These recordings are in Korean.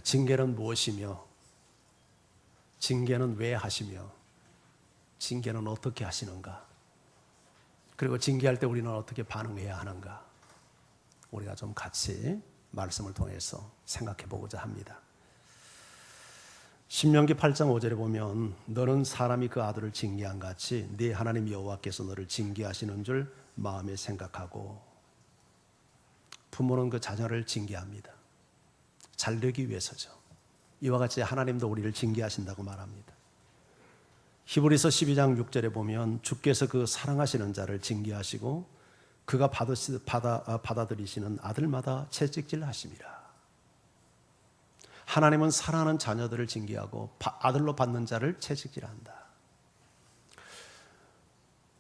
징계는 무엇이며, 징계는 왜 하시며, 징계는 어떻게 하시는가, 그리고 징계할 때 우리는 어떻게 반응해야 하는가, 우리가 좀 같이 말씀을 통해서 생각해 보고자 합니다. 신명기 8장 5절에 보면 너는 사람이 그 아들을 징계한 같이 네 하나님 여호와께서 너를 징계하시는 줄 마음에 생각하고. 부모는 그 자녀를 징계합니다. 잘 되기 위해서죠. 이와 같이 하나님도 우리를 징계하신다고 말합니다. 히브리서 12장 6절에 보면 주께서 그 사랑하시는 자를 징계하시고 그가 받아들이시는 아들마다 채찍질 하심이라. 하나님은 사랑하는 자녀들을 징계하고 아들로 받는 자를 채찍질한다.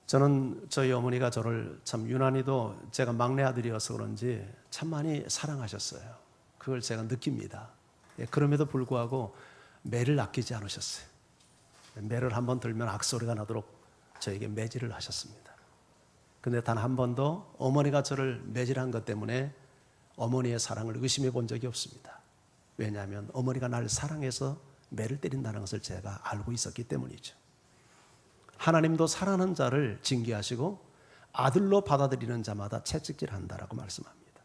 저는 저희 어머니가 저를 참 유난히도 제가 막내 아들이어서 그런지 참 많이 사랑하셨어요. 그걸 제가 느낍니다. 그럼에도 불구하고 매를 아끼지 않으셨어요. 매를 한번 들면 악소리가 나도록 저에게 매질을 하셨습니다. 근데 단 한 번도 어머니가 저를 매질한 것 때문에 어머니의 사랑을 의심해 본 적이 없습니다. 왜냐하면 어머니가 날 사랑해서 매를 때린다는 것을 제가 알고 있었기 때문이죠. 하나님도 사랑하는 자를 징계하시고 아들로 받아들이는 자마다 채찍질한다라고 말씀합니다.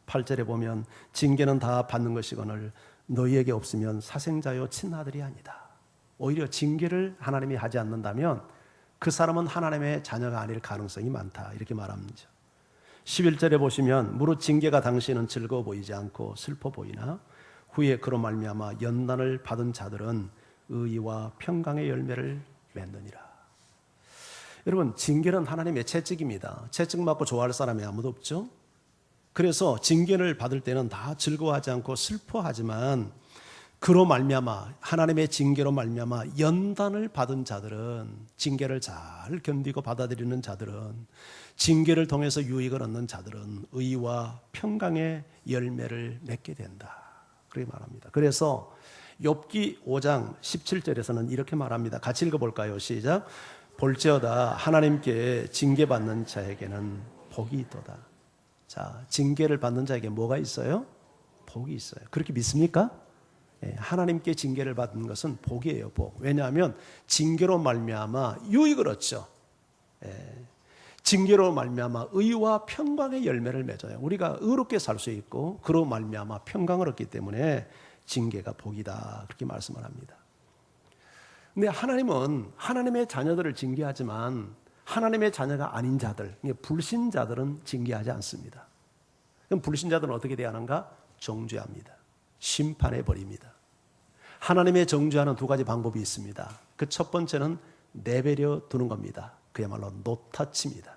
8절에 보면 징계는 다 받는 것이거늘 너희에게 없으면 사생자요 친아들이 아니다. 오히려 징계를 하나님이 하지 않는다면 그 사람은 하나님의 자녀가 아닐 가능성이 많다, 이렇게 말합니다. 11절에 보시면 무릇 징계가 당신은 즐거워 보이지 않고 슬퍼 보이나 후에 그로 말미암아 연단을 받은 자들은 의와 평강의 열매를 맺느니라. 여러분, 징계는 하나님의 채찍입니다. 채찍 맞고 좋아할 사람이 아무도 없죠. 그래서 징계를 받을 때는 다 즐거워하지 않고 슬퍼하지만 그로 말미암아, 하나님의 징계로 말미암아 연단을 받은 자들은, 징계를 잘 견디고 받아들이는 자들은, 징계를 통해서 유익을 얻는 자들은 의와 평강의 열매를 맺게 된다, 그렇게 말합니다. 그래서 욥기 5장 17절에서는 이렇게 말합니다. 같이 읽어볼까요? 시작. 볼지어다 하나님께 징계받는 자에게는 복이 있도다. 자, 징계를 받는 자에게 뭐가 있어요? 복이 있어요. 그렇게 믿습니까? 하나님께 징계를 받는 것은 복이에요, 복. 왜냐하면 징계로 말미암아 유익을 얻죠. 징계로 말미암아 의와 평강의 열매를 맺어요. 우리가 의롭게 살 수 있고 그로 말미암아 평강을 얻기 때문에 징계가 복이다, 그렇게 말씀을 합니다. 근데 하나님은 하나님의 자녀들을 징계하지만 하나님의 자녀가 아닌 자들, 불신자들은 징계하지 않습니다. 그럼 불신자들은 어떻게 대하는가? 정죄합니다. 심판해 버립니다. 하나님의 정죄하는 두 가지 방법이 있습니다. 그 첫 번째는 내버려 두는 겁니다. 그야말로 노타치입니다.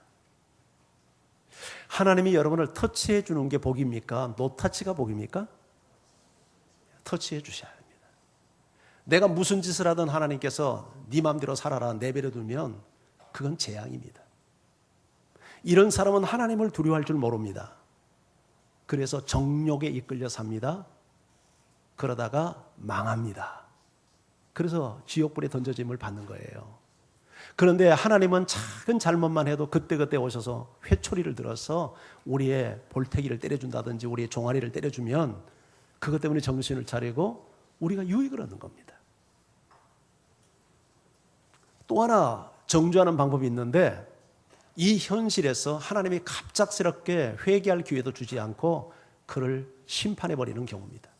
하나님이 여러분을 터치해 주는 게 복입니까? 노타치가 복입니까? 터치해 주셔야 합니다. 내가 무슨 짓을 하든 하나님께서 네 마음대로 살아라 내버려 두면 그건 재앙입니다. 이런 사람은 하나님을 두려워할 줄 모릅니다. 그래서 정욕에 이끌려 삽니다. 그러다가 망합니다. 그래서 지옥불에 던져짐을 받는 거예요. 그런데 하나님은 작은 잘못만 해도 그때그때 오셔서 회초리를 들어서 우리의 볼태기를 때려준다든지 우리의 종아리를 때려주면 그것 때문에 정신을 차리고 우리가 유익을 얻는 겁니다. 또 하나 정죄하는 방법이 있는데 이 현실에서 하나님이 갑작스럽게 회개할 기회도 주지 않고 그를 심판해버리는 경우입니다.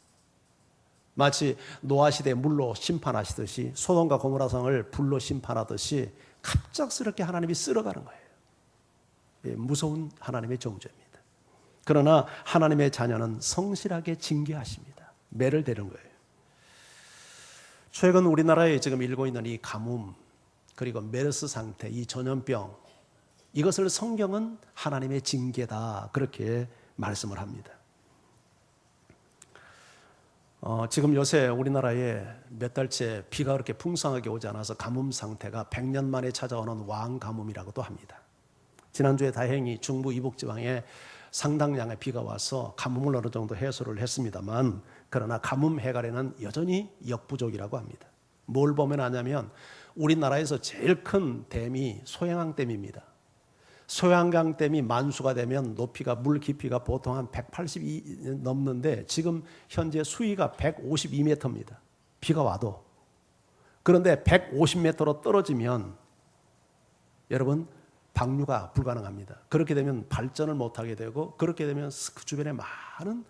마치 노아시대 물로 심판하시듯이 소돔과 고모라성을 불로 심판하듯이 갑작스럽게 하나님이 쓸어가는 거예요. 무서운 하나님의 정죄입니다. 그러나 하나님의 자녀는 성실하게 징계하십니다. 매를 대는 거예요. 최근 우리나라에 지금 일고 있는 이 가뭄 그리고 메르스 상태, 이 전염병, 이것을 성경은 하나님의 징계다, 그렇게 말씀을 합니다. 지금 요새 우리나라에 몇 달째 비가 그렇게 풍성하게 오지 않아서 가뭄 상태가 100년 만에 찾아오는 왕가뭄이라고도 합니다. 지난주에 다행히 중부 이북지방에 상당량의 비가 와서 가뭄을 어느 정도 해소를 했습니다만 그러나 가뭄 해결에는 여전히 역부족이라고 합니다. 뭘 보면 아냐면 우리나라에서 제일 큰 댐이 소양강댐입니다. 소양강댐이 만수가 되면 높이가 물 깊이가 보통 한 180이 넘는데 지금 현재 수위가 152m입니다. 비가 와도. 그런데 150m로 떨어지면 여러분 방류가 불가능합니다. 그렇게 되면 발전을 못하게 되고 그렇게 되면 그 주변에 많은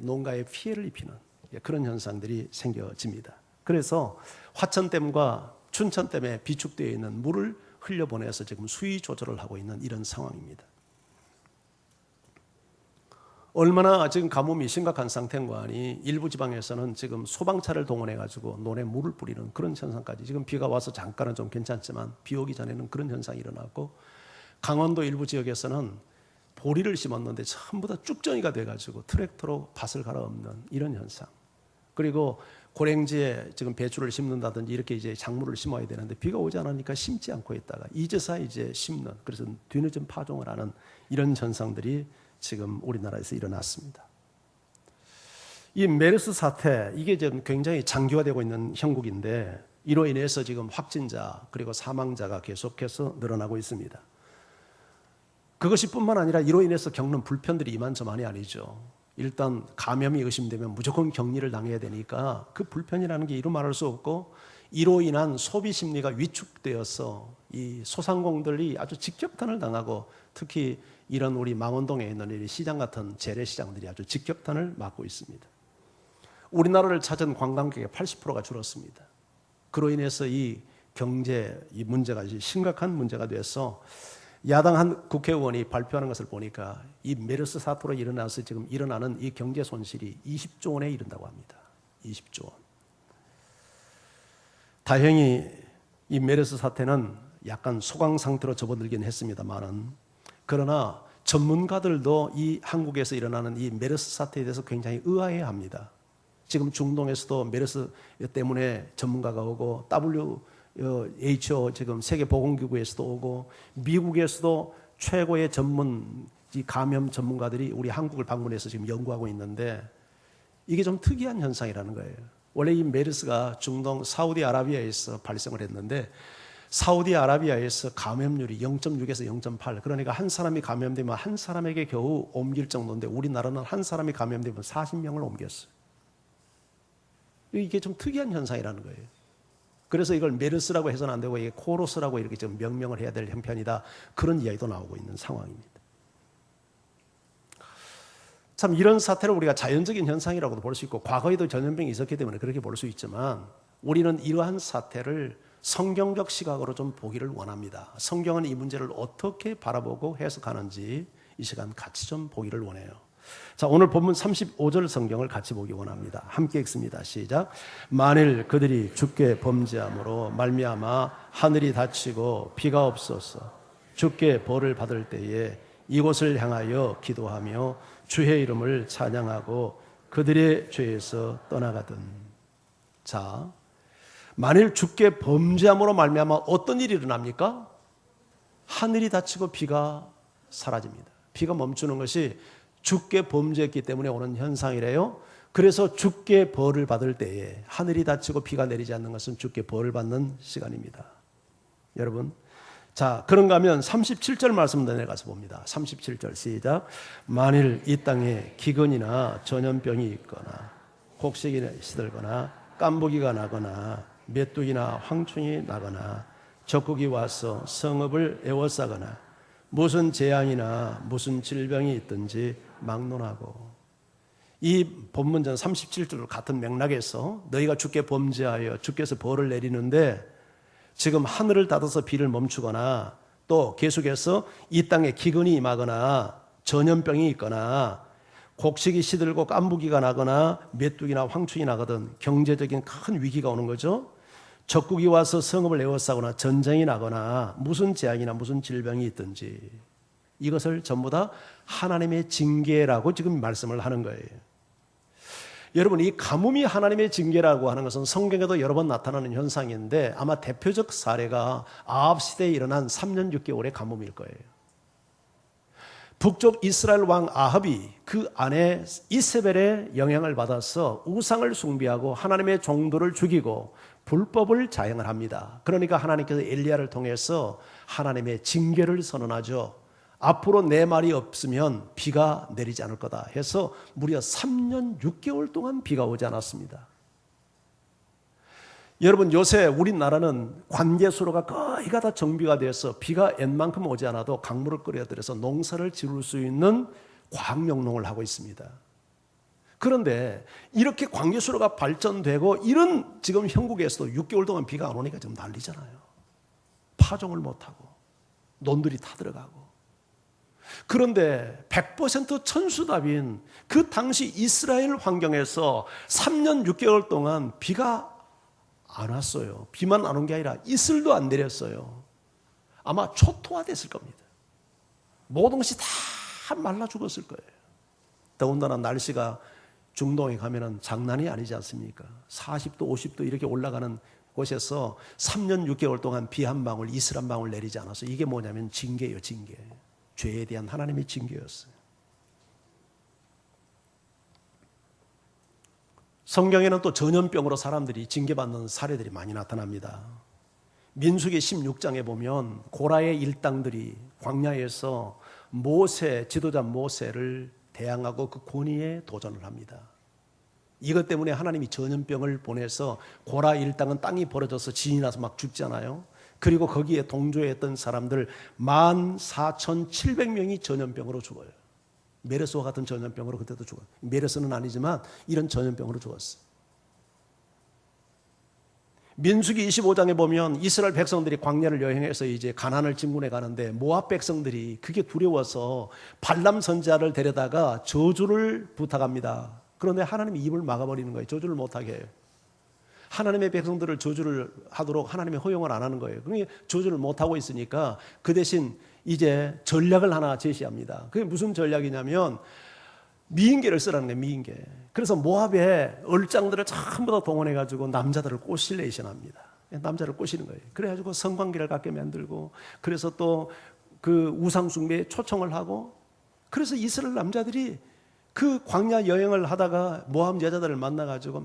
농가에 피해를 입히는 그런 현상들이 생겨집니다. 그래서 화천댐과 춘천댐에 비축되어 있는 물을 흘려보내서 지금 수위 조절을 하고 있는 이런 상황입니다. 얼마나 지금 가뭄이 심각한 상태인가 하니 일부 지방에서는 지금 소방차를 동원해 가지고 논에 물을 뿌리는 그런 현상까지, 지금 비가 와서 잠깐은 좀 괜찮지만 비 오기 전에는 그런 현상이 일어나고, 강원도 일부 지역에서는 보리를 심었는데 전부 다 쭉정이가 돼 가지고 트랙터로 밭을 갈아엎는 이런 현상. 그리고 고랭지에 지금 배추를 심는다든지 이렇게 이제 작물을 심어야 되는데 비가 오지 않으니까 심지 않고 있다가 이제서 이제 심는, 그래서 뒤늦은 파종을 하는 이런 현상들이 지금 우리나라에서 일어났습니다. 이 메르스 사태, 이게 지금 굉장히 장기화되고 있는 형국인데 이로 인해서 지금 확진자 그리고 사망자가 계속해서 늘어나고 있습니다. 그것이 뿐만 아니라 이로 인해서 겪는 불편들이 이만저만이 아니죠. 일단 감염이 의심되면 무조건 격리를 당해야 되니까 그 불편이라는 게 이루 말할 수 없고, 이로 인한 소비 심리가 위축되어서 이 소상공인들이 아주 직격탄을 당하고, 특히 이런 우리 망원동에 있는 이 시장 같은 재래시장들이 아주 직격탄을 맞고 있습니다. 우리나라를 찾은 관광객의 80%가 줄었습니다. 그로 인해서 이 경제 이 문제가 심각한 문제가 돼서 야당 한 국회의원이 발표하는 것을 보니까 이 메르스 사태로 일어나서 지금 일어나는 이 경제 손실이 20조 원에 이른다고 합니다. 20조 원. 다행히 이 메르스 사태는 약간 소강 상태로 접어들긴 했습니다만은, 그러나 전문가들도 이 한국에서 일어나는 이 메르스 사태에 대해서 굉장히 의아해합니다. 지금 중동에서도 메르스 때문에 전문가가 오고, WHO 지금 세계보건기구에서도 오고, 미국에서도 최고의 전문 감염 전문가들이 우리 한국을 방문해서 지금 연구하고 있는데, 이게 좀 특이한 현상이라는 거예요. 원래 이 메르스가 중동 사우디아라비아에서 발생을 했는데, 사우디아라비아에서 감염률이 0.6에서 0.8, 그러니까 한 사람이 감염되면 한 사람에게 겨우 옮길 정도인데 우리나라는 한 사람이 감염되면 40명을 옮겼어요. 이게 좀 특이한 현상이라는 거예요. 그래서 이걸 메르스라고 해서는 안 되고 이게 코로스라고 이렇게 좀 명명을 해야 될 형편이다, 그런 이야기도 나오고 있는 상황입니다. 참 이런 사태를 우리가 자연적인 현상이라고도 볼 수 있고, 과거에도 전염병이 있었기 때문에 그렇게 볼 수 있지만, 우리는 이러한 사태를 성경적 시각으로 좀 보기를 원합니다. 성경은 이 문제를 어떻게 바라보고 해석하는지 이 시간 같이 좀 보기를 원해요. 자, 오늘 본문 35절 성경을 같이 보기 원합니다. 함께 읽습니다. 시작. 만일 그들이 주께 범죄함으로 말미암아 하늘이 닫히고 비가 없어서 주께 벌을 받을 때에 이곳을 향하여 기도하며 주의 이름을 찬양하고 그들의 죄에서 떠나가든. 자, 만일 주께 범죄함으로 말미암아 어떤 일이 일어납니까? 하늘이 닫히고 비가 사라집니다. 비가 멈추는 것이 주께 범죄했기 때문에 오는 현상이래요. 그래서 주께 벌을 받을 때에, 하늘이 닫히고 비가 내리지 않는 것은 주께 벌을 받는 시간입니다. 여러분, 자, 그런가 하면 37절 말씀 내려가서 봅니다. 37절 시작. 만일 이 땅에 기근이나 전염병이 있거나 곡식이 시들거나 깐부기가 나거나 메뚜기나 황충이 나거나 적국이 와서 성읍을 에워싸거나 무슨 재앙이나 무슨 질병이 있든지 막론하고. 이 본문전 37절 같은 맥락에서 너희가 주께 범죄하여 주께서 벌을 내리는데, 지금 하늘을 닫아서 비를 멈추거나 또 계속해서 이 땅에 기근이 임하거나 전염병이 있거나 곡식이 시들고 깐부기가 나거나 메뚜기나 황충이 나거든 경제적인 큰 위기가 오는 거죠. 적국이 와서 성읍을 에워싸거나 전쟁이 나거나 무슨 재앙이나 무슨 질병이 있든지, 이것을 전부 다 하나님의 징계라고 지금 말씀을 하는 거예요. 여러분, 이 가뭄이 하나님의 징계라고 하는 것은 성경에도 여러 번 나타나는 현상인데, 아마 대표적 사례가 아합 시대에 일어난 3년 6개월의 가뭄일 거예요. 북쪽 이스라엘 왕 아합이 그 아내 이세벨의 영향을 받아서 우상을 숭배하고 하나님의 종들을 죽이고 불법을 자행을 합니다. 그러니까 하나님께서 엘리야를 통해서 하나님의 징계를 선언하죠. 앞으로 내 말이 없으면 비가 내리지 않을 거다 해서 무려 3년 6개월 동안 비가 오지 않았습니다. 여러분, 요새 우리나라는 관계수로가 거의 다 정비가 돼서 비가 웬만큼 오지 않아도 강물을 끌어들여서 농사를 지을 수 있는 과학영농을 하고 있습니다. 그런데 이렇게 관계수로가 발전되고 이런 지금 형국에서도 6개월 동안 비가 안 오니까 지금 난리잖아요. 파종을 못하고 논들이 타들어가고. 그런데 100% 천수답인 그 당시 이스라엘 환경에서 3년 6개월 동안 비가 안 왔어요. 비만 안 온 게 아니라 이슬도 안 내렸어요. 아마 초토화됐을 겁니다. 모든 것이 다 말라 죽었을 거예요. 더군다나 날씨가 중동에 가면은 장난이 아니지 않습니까? 40도, 50도 이렇게 올라가는 곳에서 3년 6개월 동안 비 한 방울, 이슬 한 방울 내리지 않아서 이게 뭐냐면 징계예요, 징계. 죄에 대한 하나님의 징계였어요. 성경에는 또 전염병으로 사람들이 징계받는 사례들이 많이 나타납니다. 민수기 16장에 보면 고라의 일당들이 광야에서 지도자 모세를 대항하고 그 권위에 도전을 합니다. 이것 때문에 하나님이 전염병을 보내서 고라 일당은 땅이 벌어져서 진이 나서 막 죽잖아요. 그리고 거기에 동조했던 사람들 14,700명이 전염병으로 죽어요. 메르스와 같은 전염병으로 그때도 죽어요. 메르스는 아니지만 이런 전염병으로 죽었어요. 민수기 25장에 보면 이스라엘 백성들이 광야를 여행해서 이제 가나안을 진군해 가는데 모압 백성들이 그게 두려워서 발람 선지자를 데려다가 저주를 부탁합니다. 그런데 하나님이 입을 막아버리는 거예요. 저주를 못하게 해요. 하나님의 백성들을 저주를 하도록 하나님이 허용을 안 하는 거예요. 그러니까 저주를 못하고 있으니까 그 대신 이제 전략을 하나 제시합니다. 그게 무슨 전략이냐면 미인계를 쓰라는 거예요. 미인계. 그래서 모압의 얼짱들을 전부 다 동원해가지고 남자들을 꼬실레이션합니다. 남자를 꼬시는 거예요. 그래가지고 성관계를 갖게 만들고, 그래서 또 그 우상숭배에 초청을 하고, 그래서 이스라엘 남자들이 그 광야 여행을 하다가 모압 여자들을 만나가지고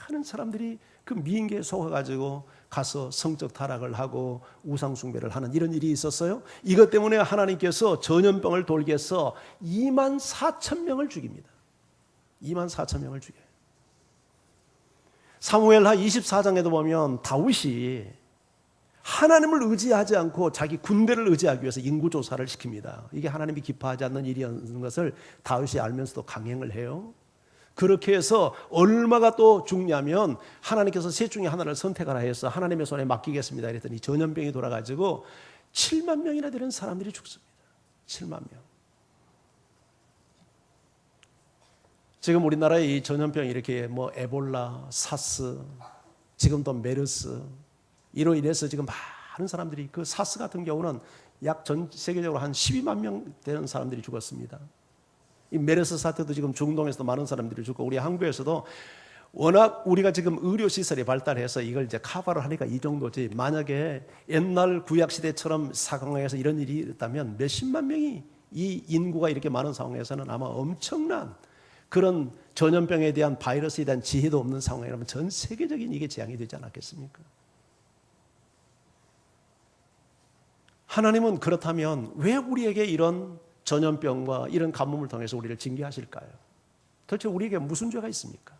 많은 사람들이 그 미인계에 속아가지고 가서 성적 타락을 하고 우상숭배를 하는 이런 일이 있었어요. 이것 때문에 하나님께서 전염병을 돌게 해서 24,000명을 죽입니다. 24,000명을 죽여요. 사무엘하 24장에도 보면 다윗이 하나님을 의지하지 않고 자기 군대를 의지하기 위해서 인구조사를 시킵니다. 이게 하나님이 기뻐하지 않는 일이었는 것을 다윗이 알면서도 강행을 해요. 그렇게 해서 얼마가 또 죽냐면 하나님께서 셋 중에 하나를 선택하라 해서 하나님의 손에 맡기겠습니다 그랬더니 전염병이 돌아가지고 7만 명이나 되는 사람들이 죽습니다. 7만 명. 지금 우리나라에 이 전염병이 이렇게 뭐 에볼라, 사스, 지금 또 메르스 이로 인해서 지금 많은 사람들이, 그 사스 같은 경우는 약 전 세계적으로 한 12만 명 되는 사람들이 죽었습니다. 이 메르스 사태도 지금 중동에서도 많은 사람들이 죽고, 우리 한국에서도 워낙 우리가 지금 의료시설이 발달해서 이걸 이제 커버를 하니까 이 정도지, 만약에 옛날 구약시대처럼 사강에서 이런 일이 있다면 몇십만 명이, 이 인구가 이렇게 많은 상황에서는 아마 엄청난 그런 전염병에 대한 바이러스에 대한 지혜도 없는 상황이라면 전 세계적인 이게 재앙이 되지 않았겠습니까? 하나님은 그렇다면 왜 우리에게 이런 전염병과 이런 가뭄을 통해서 우리를 징계하실까요? 도대체 우리에게 무슨 죄가 있습니까?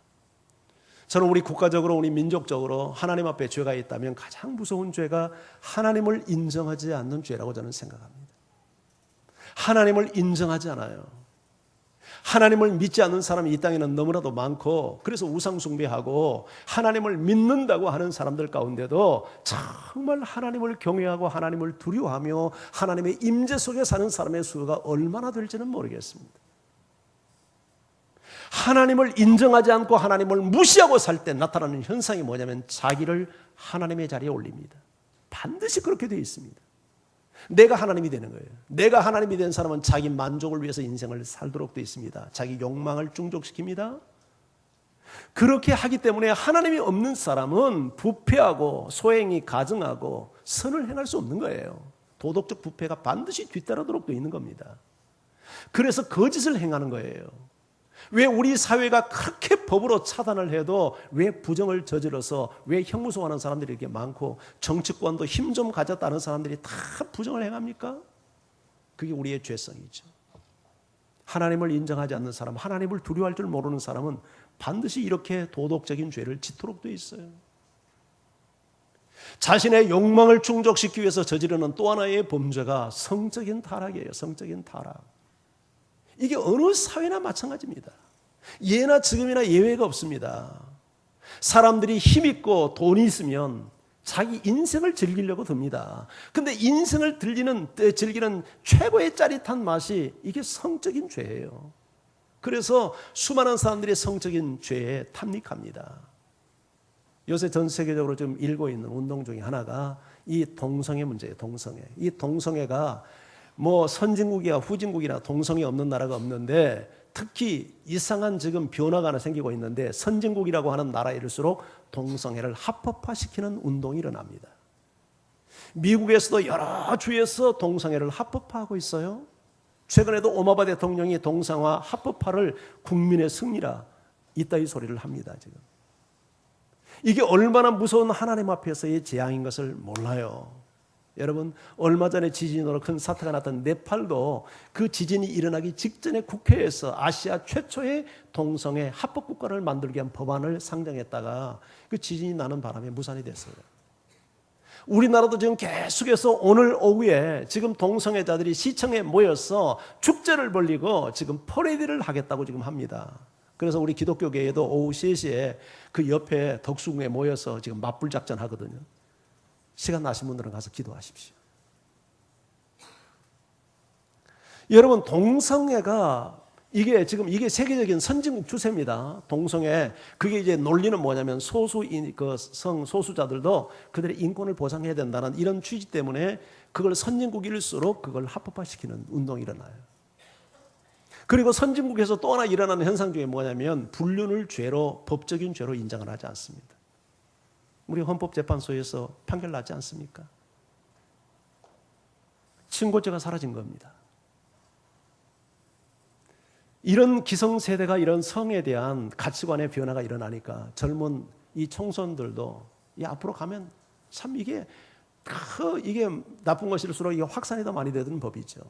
저는 우리 국가적으로, 우리 민족적으로 하나님 앞에 죄가 있다면 가장 무서운 죄가 하나님을 인정하지 않는 죄라고 저는 생각합니다. 하나님을 인정하지 않아요. 하나님을 믿지 않는 사람이 이 땅에는 너무나도 많고, 그래서 우상숭배하고 하나님을 믿는다고 하는 사람들 가운데도 정말 하나님을 경외하고 하나님을 두려워하며 하나님의 임재 속에 사는 사람의 수가 얼마나 될지는 모르겠습니다. 하나님을 인정하지 않고 하나님을 무시하고 살 때 나타나는 현상이 뭐냐면 자기를 하나님의 자리에 올립니다. 반드시 그렇게 되어 있습니다. 내가 하나님이 되는 거예요. 내가 하나님이 된 사람은 자기 만족을 위해서 인생을 살도록 되어 있습니다. 자기 욕망을 충족시킵니다. 그렇게 하기 때문에 하나님이 없는 사람은 부패하고 소행이 가증하고 선을 행할 수 없는 거예요. 도덕적 부패가 반드시 뒤따르도록 되어 있는 겁니다. 그래서 거짓을 행하는 거예요. 왜 우리 사회가 그렇게 법으로 차단을 해도 왜 부정을 저질러서 왜 형무소하는 사람들이 이렇게 많고 정치권도 힘 좀 가졌다는 사람들이 다 부정을 행합니까? 그게 우리의 죄성이죠. 하나님을 인정하지 않는 사람, 하나님을 두려워할 줄 모르는 사람은 반드시 이렇게 도덕적인 죄를 짓도록 돼 있어요. 자신의 욕망을 충족시키기 위해서 저지르는 또 하나의 범죄가 성적인 타락이에요. 성적인 타락. 이게 어느 사회나 마찬가지입니다. 예나 지금이나 예외가 없습니다. 사람들이 힘있고 돈이 있으면 자기 인생을 즐기려고 듭니다. 근데 인생을 즐기는 최고의 짜릿한 맛이 이게 성적인 죄예요. 그래서 수많은 사람들이 성적인 죄에 탐닉합니다. 요새 전 세계적으로 지금 일고 있는 운동 중에 하나가 이 동성애 문제예요. 동성애. 이 동성애가 뭐 선진국이나 후진국이나 동성애 없는 나라가 없는데 특히 이상한 지금 변화가 하나 생기고 있는데 선진국이라고 하는 나라일수록 동성애를 합법화시키는 운동이 일어납니다. 미국에서도 여러 주에서 동성애를 합법화하고 있어요. 최근에도 오바마 대통령이 동성애 합법화를 국민의 승리라 이따위 소리를 합니다. 지금 이게 얼마나 무서운 하나님 앞에서의 재앙인 것을 몰라요. 여러분, 얼마 전에 지진으로 큰 사태가 났던 네팔도 그 지진이 일어나기 직전에 국회에서 아시아 최초의 동성애 합법 국가를 만들기 위한 법안을 상정했다가 그 지진이 나는 바람에 무산이 됐어요. 우리나라도 지금 계속해서 오늘 오후에 지금 동성애자들이 시청에 모여서 축제를 벌리고 지금 퍼레이드를 하겠다고 지금 합니다. 그래서 우리 기독교계에도 오후 3시에 그 옆에 덕수궁에 모여서 지금 맞불 작전 하거든요. 시간 나신 분들은 가서 기도하십시오. 여러분, 동성애가 이게 세계적인 선진국 추세입니다. 동성애, 그게 이제 논리는 뭐냐면 성소수자들도 그들의 인권을 보장해야 된다는 이런 취지 때문에 그걸 선진국일수록 그걸 합법화시키는 운동이 일어나요. 그리고 선진국에서 또 하나 일어나는 현상 중에 뭐냐면 불륜을 죄로, 법적인 죄로 인정을 하지 않습니다. 우리 헌법재판소에서 판결 나지 않습니까? 친고죄가 사라진 겁니다. 이런 기성세대가 이런 성에 대한 가치관의 변화가 일어나니까 젊은 이 청소년들도 앞으로 가면 참 이게 나쁜 것일수록 이게 확산이 더 많이 되는 법이죠.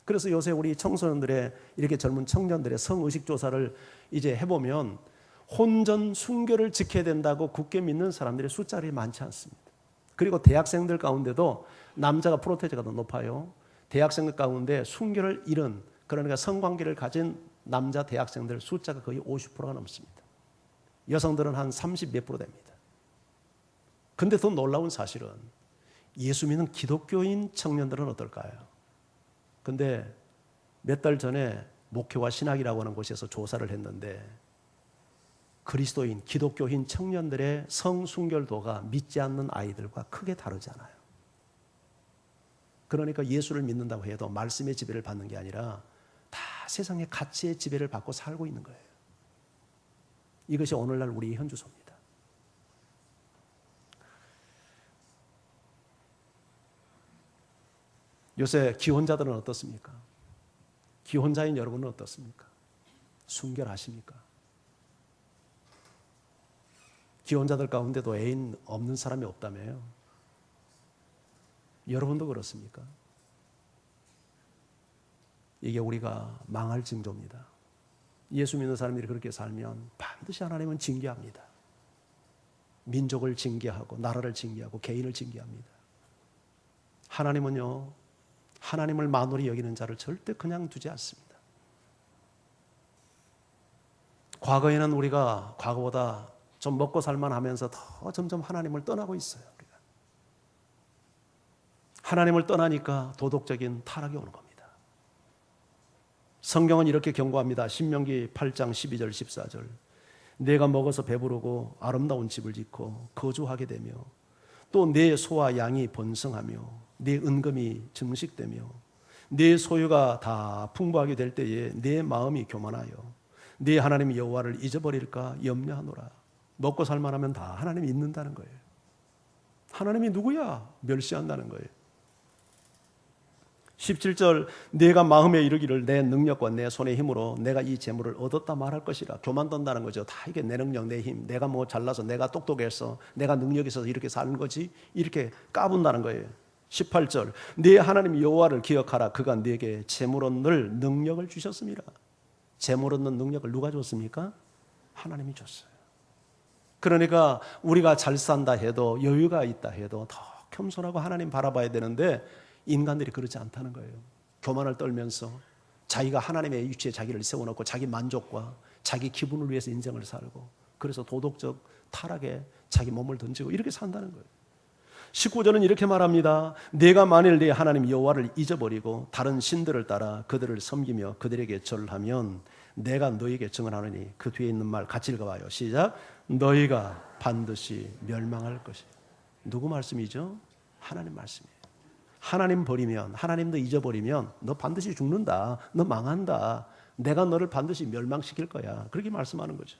그래서 요새 우리 청소년들의 이렇게 젊은 청년들의 성의식 조사를 이제 해보면 혼전 순결을 지켜야 된다고 굳게 믿는 사람들의 숫자가 많지 않습니다. 그리고 대학생들 가운데도 남자가 프로테이지가 더 높아요. 대학생들 가운데 순결을 잃은, 그러니까 성관계를 가진 남자 대학생들 숫자가 거의 50%가 넘습니다. 여성들은 한 30 몇 프로 됩니다. 근데 더 놀라운 사실은 예수 믿는 기독교인 청년들은 어떨까요? 근데 몇 달 전에 목회와 신학이라고 하는 곳에서 조사를 했는데 그리스도인, 기독교인 청년들의 성순결도가 믿지 않는 아이들과 크게 다르지 않아요. 그러니까 예수를 믿는다고 해도 말씀의 지배를 받는 게 아니라 다 세상의 가치의 지배를 받고 살고 있는 거예요. 이것이 오늘날 우리의 현주소입니다. 요새 기혼자들은 어떻습니까? 기혼자인 여러분은 어떻습니까? 순결하십니까? 기혼자들 가운데도 애인 없는 사람이 없다며요. 여러분도 그렇습니까? 이게 우리가 망할 징조입니다. 예수 믿는 사람들이 그렇게 살면 반드시 하나님은 징계합니다. 민족을 징계하고 나라를 징계하고 개인을 징계합니다. 하나님은요, 하나님을 만홀히 여기는 자를 절대 그냥 두지 않습니다. 과거에는 우리가 과거보다 좀 먹고 살만하면서 더 점점 하나님을 떠나고 있어요. 우리가. 하나님을 떠나니까 도덕적인 타락이 오는 겁니다. 성경은 이렇게 경고합니다. 신명기 8장 12절 14절. 내가 먹어서 배부르고 아름다운 집을 짓고 거주하게 되며 또 내 소와 양이 번성하며 내 은금이 증식되며 내 소유가 다 풍부하게 될 때에 내 마음이 교만하여 내 하나님 여호와를 잊어버릴까 염려하노라. 먹고 살만하면 다 하나님이 있는다는 거예요. 하나님이 누구야? 멸시한다는 거예요. 17절 내가 마음에 이르기를 내 능력과 내 손의 힘으로 내가 이 재물을 얻었다 말할 것이라. 교만 떤다는 거죠. 다 이게 내 능력, 내 힘, 내가 뭐 잘나서, 내가 똑똑해서, 내가 능력이 있어서 이렇게 사는 거지, 이렇게 까분다는 거예요. 18절 네 하나님 여호와를 기억하라. 그가 네게 재물 얻는 능력을 주셨습니다. 재물 얻는 능력을 누가 줬습니까? 하나님이 줬어요. 그러니까 우리가 잘 산다 해도 여유가 있다 해도 더 겸손하고 하나님 바라봐야 되는데 인간들이 그렇지 않다는 거예요. 교만을 떨면서 자기가 하나님의 위치에 자기를 세워놓고 자기 만족과 자기 기분을 위해서 인생을 살고 그래서 도덕적 타락에 자기 몸을 던지고 이렇게 산다는 거예요. 19절은 이렇게 말합니다. 내가 만일 네 하나님 여호와를 잊어버리고 다른 신들을 따라 그들을 섬기며 그들에게 절하면 내가 너에게 증언하노니 그 뒤에 있는 말 같이 읽어봐요. 시작. 너희가 반드시 멸망할 것이에요. 누구 말씀이죠? 하나님 말씀이에요. 하나님 버리면, 하나님도 잊어버리면 너 반드시 죽는다. 너 망한다. 내가 너를 반드시 멸망시킬 거야. 그렇게 말씀하는 거죠.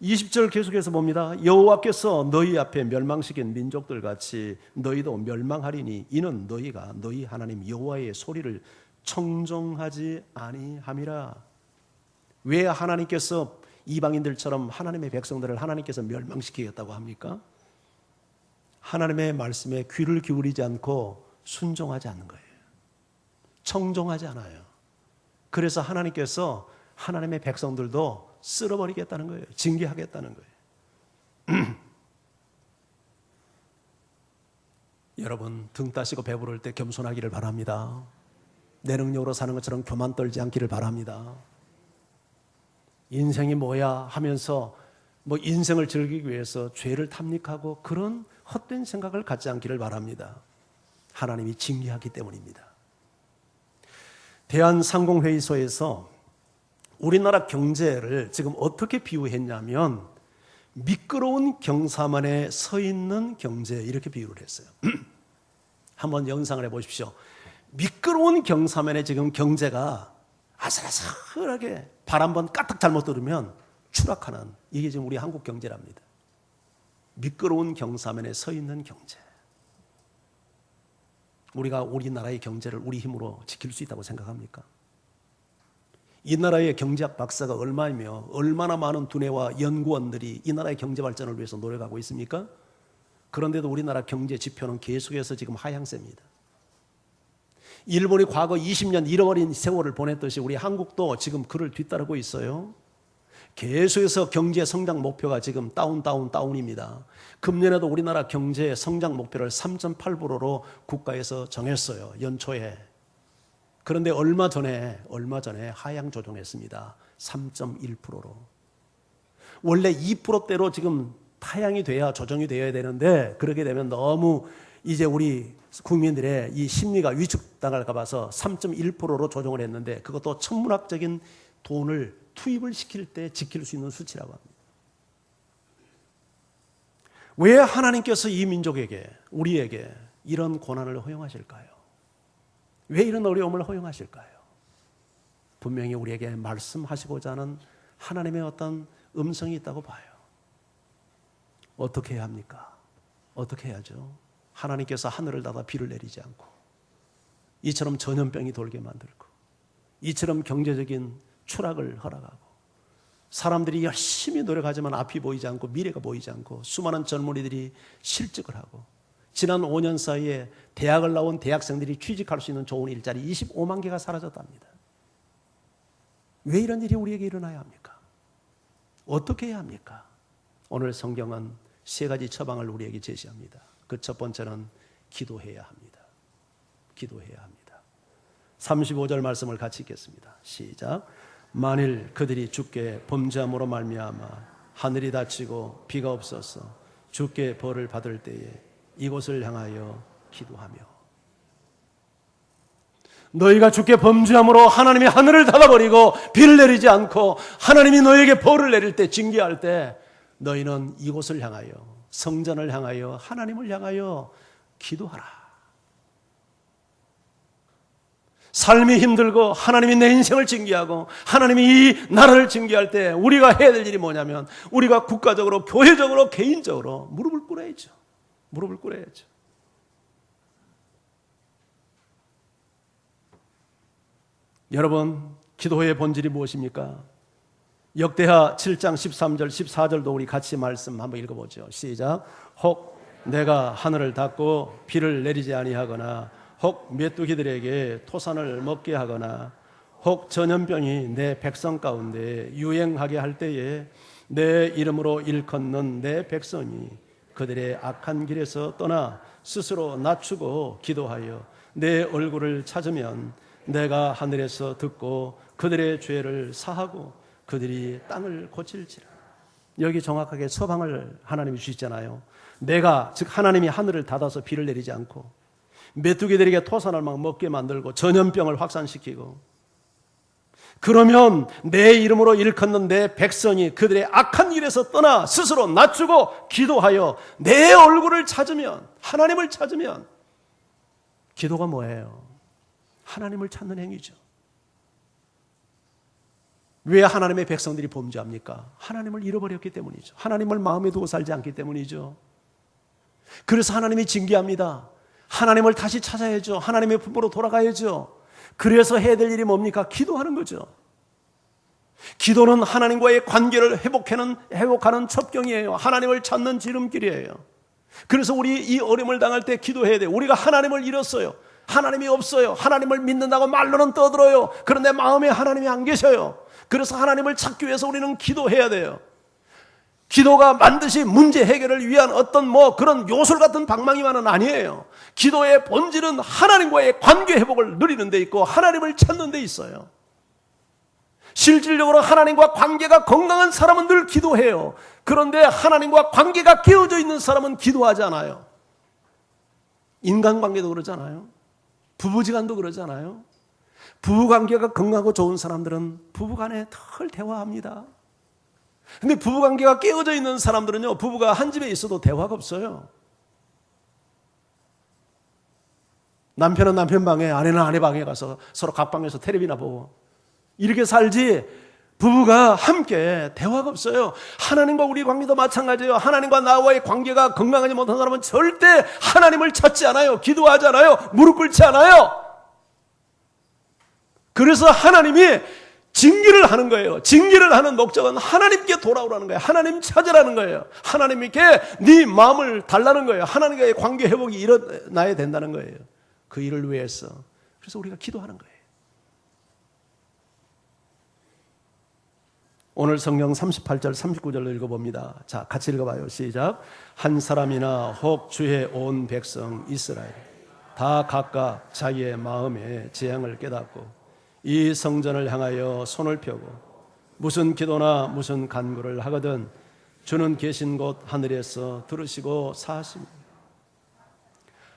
20절 계속해서 봅니다. 여호와께서 너희 앞에 멸망시킨 민족들 같이 너희도 멸망하리니 이는 너희가 너희 하나님 여호와의 소리를 청종하지 아니함이라. 왜 하나님께서 이방인들처럼 하나님의 백성들을 하나님께서 멸망시키겠다고 합니까? 하나님의 말씀에 귀를 기울이지 않고 순종하지 않는 거예요. 청종하지 않아요. 그래서 하나님께서 하나님의 백성들도 쓸어버리겠다는 거예요. 징계하겠다는 거예요. 여러분 등 따시고 배부를 때 겸손하기를 바랍니다. 내 능력으로 사는 것처럼 교만 떨지 않기를 바랍니다. 인생이 뭐야 하면서 인생을 즐기기 위해서 죄를 탐닉하고 그런 헛된 생각을 갖지 않기를 바랍니다. 하나님이 징계하기 때문입니다. 대한상공회의소에서 우리나라 경제를 지금 어떻게 비유했냐면 미끄러운 경사만에 서 있는 경제 이렇게 비유를 했어요. 한번 영상을 해보십시오. 미끄러운 경사면에 지금 경제가 아슬아슬하게 발 한번 까딱 잘못 들으면 추락하는 이게 지금 우리 한국 경제랍니다. 미끄러운 경사면에 서 있는 경제. 우리가 우리나라의 경제를 우리 힘으로 지킬 수 있다고 생각합니까? 이 나라의 경제학 박사가 얼마이며 얼마나 많은 두뇌와 연구원들이 이 나라의 경제 발전을 위해서 노력하고 있습니까? 그런데도 우리나라 경제 지표는 계속해서 지금 하향세입니다. 일본이 과거 20년 잃어버린 세월을 보냈듯이 우리 한국도 지금 그를 뒤따르고 있어요. 계속해서 경제 성장 목표가 지금 다운입니다. 금년에도 우리나라 경제 성장 목표를 3.8%로 국가에서 정했어요. 연초에. 그런데 얼마 전에 하향 조정했습니다. 3.1%로. 원래 2%대로 지금 하향이 돼야 조정이 되어야 되는데 그렇게 되면 너무 이제 우리 국민들의 이 심리가 위축당할까 봐서 3.1%로 조정을 했는데 그것도 천문학적인 돈을 투입을 시킬 때 지킬 수 있는 수치라고 합니다. 왜 하나님께서 이 민족에게 우리에게 이런 고난을 허용하실까요? 왜 이런 어려움을 허용하실까요? 분명히 우리에게 말씀하시고자 하는 하나님의 어떤 음성이 있다고 봐요. 어떻게 해야 합니까? 어떻게 해야죠? 하나님께서 하늘을 닫아 비를 내리지 않고 이처럼 전염병이 돌게 만들고 이처럼 경제적인 추락을 허락하고 사람들이 열심히 노력하지만 앞이 보이지 않고 미래가 보이지 않고 수많은 젊은이들이 실직을 하고 지난 5년 사이에 대학을 나온 대학생들이 취직할 수 있는 좋은 일자리 25만 개가 사라졌답니다. 왜 이런 일이 우리에게 일어나야 합니까? 어떻게 해야 합니까? 오늘 성경은 세 가지 처방을 우리에게 제시합니다. 그 첫 번째는 기도해야 합니다. 기도해야 합니다. 35절 말씀을 같이 읽겠습니다. 시작. 만일 그들이 주께 범죄함으로 말미암아 하늘이 닫히고 비가 없어서 주께 벌을 받을 때에 이곳을 향하여 기도하며. 너희가 주께 범죄함으로 하나님이 하늘을 닫아버리고 비를 내리지 않고 하나님이 너에게 벌을 내릴 때 징계할 때 너희는 이곳을 향하여 성전을 향하여 하나님을 향하여 기도하라. 삶이 힘들고 하나님이 내 인생을 징계하고 하나님이 이 나라를 징계할 때 우리가 해야 될 일이 뭐냐면 우리가 국가적으로 교회적으로 개인적으로 무릎을 꿇어야죠. 무릎을 꿇어야죠. 여러분, 기도의 본질이 무엇입니까? 역대하 7장 13절 14절도 우리 같이 말씀 한번 읽어보죠. 시작. 혹 내가 하늘을 닫고 비를 내리지 아니하거나 혹 메뚜기들에게 토산을 먹게 하거나 혹 전염병이 내 백성 가운데 유행하게 할 때에 내 이름으로 일컫는 내 백성이 그들의 악한 길에서 떠나 스스로 낮추고 기도하여 내 얼굴을 찾으면 내가 하늘에서 듣고 그들의 죄를 사하고 그들이 땅을 고칠지라. 여기 정확하게 서방을 하나님이 주시잖아요. 내가, 즉 하나님이 하늘을 닫아서 비를 내리지 않고 메뚜기들에게 토산을 막 먹게 만들고 전염병을 확산시키고, 그러면 내 이름으로 일컫는 내 백성이 그들의 악한 일에서 떠나 스스로 낮추고 기도하여 내 얼굴을 찾으면, 하나님을 찾으면, 기도가 뭐예요? 하나님을 찾는 행위죠. 왜 하나님의 백성들이 범죄합니까? 하나님을 잃어버렸기 때문이죠. 하나님을 마음에 두고 살지 않기 때문이죠. 그래서 하나님이 징계합니다. 하나님을 다시 찾아야죠. 하나님의 품으로 돌아가야죠. 그래서 해야 될 일이 뭡니까? 기도하는 거죠. 기도는 하나님과의 관계를 회복하는 첩경이에요. 하나님을 찾는 지름길이에요. 그래서 우리 이 어려움을 당할 때 기도해야 돼요. 우리가 하나님을 잃었어요. 하나님이 없어요. 하나님을 믿는다고 말로는 떠들어요. 그런데 마음에 하나님이 안 계셔요. 그래서 하나님을 찾기 위해서 우리는 기도해야 돼요. 기도가 반드시 문제 해결을 위한 어떤 그런 요술 같은 방망이만은 아니에요. 기도의 본질은 하나님과의 관계 회복을 누리는 데 있고 하나님을 찾는 데 있어요. 실질적으로 하나님과 관계가 건강한 사람은 늘 기도해요. 그런데 하나님과 관계가 깨어져 있는 사람은 기도하지 않아요. 인간관계도 그러잖아요. 부부지간도 그러잖아요. 부부관계가 건강하고 좋은 사람들은 부부간에 늘 대화합니다. 근데 부부관계가 깨어져 있는 사람들은요, 부부가 한 집에 있어도 대화가 없어요. 남편은 남편 방에, 아내는 아내 방에 가서 서로 각 방에서 텔레비나 보고 이렇게 살지, 부부가 함께 대화가 없어요. 하나님과 우리 관계도 마찬가지예요. 하나님과 나와의 관계가 건강하지 못한 사람은 절대 하나님을 찾지 않아요. 기도하지 않아요. 무릎 꿇지 않아요. 그래서 하나님이 징계를 하는 거예요. 징계를 하는 목적은 하나님께 돌아오라는 거예요. 하나님 찾으라는 거예요. 하나님께 네 마음을 달라는 거예요. 하나님과의 관계 회복이 일어나야 된다는 거예요. 그 일을 위해서. 그래서 우리가 기도하는 거예요. 오늘 성경 38절 39절로 읽어봅니다. 자, 같이 읽어봐요. 시작. 한 사람이나 혹 주의 온 백성 이스라엘 다 각각 자기의 마음의 재앙을 깨닫고 이 성전을 향하여 손을 펴고 무슨 기도나 무슨 간구를 하거든 주는 계신 곳 하늘에서 들으시고 사하십니다.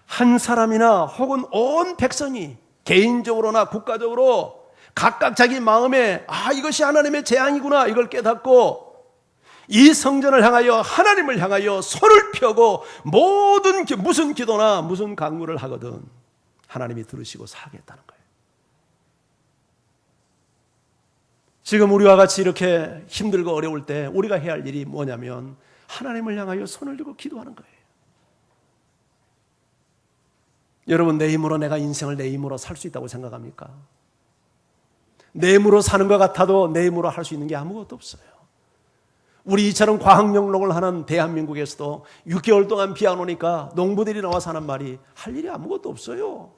한 사람이나 혹은 온 백성이 개인적으로나 국가적으로 각각 자기 마음에 이것이 하나님의 재앙이구나 이걸 깨닫고 이 성전을 향하여 하나님을 향하여 손을 펴고 무슨 기도나 무슨 간구를 하거든 하나님이 들으시고 사하겠다는 거예요. 지금 우리와 같이 이렇게 힘들고 어려울 때 우리가 해야 할 일이 뭐냐면 하나님을 향하여 손을 들고 기도하는 거예요. 여러분, 내 힘으로 내가 인생을 내 힘으로 살 수 있다고 생각합니까? 내 힘으로 사는 것 같아도 내 힘으로 할 수 있는 게 아무것도 없어요. 우리 이처럼 과학영록을 하는 대한민국에서도 6개월 동안 비 안 오니까 농부들이 나와서 하는 말이 할 일이 아무것도 없어요.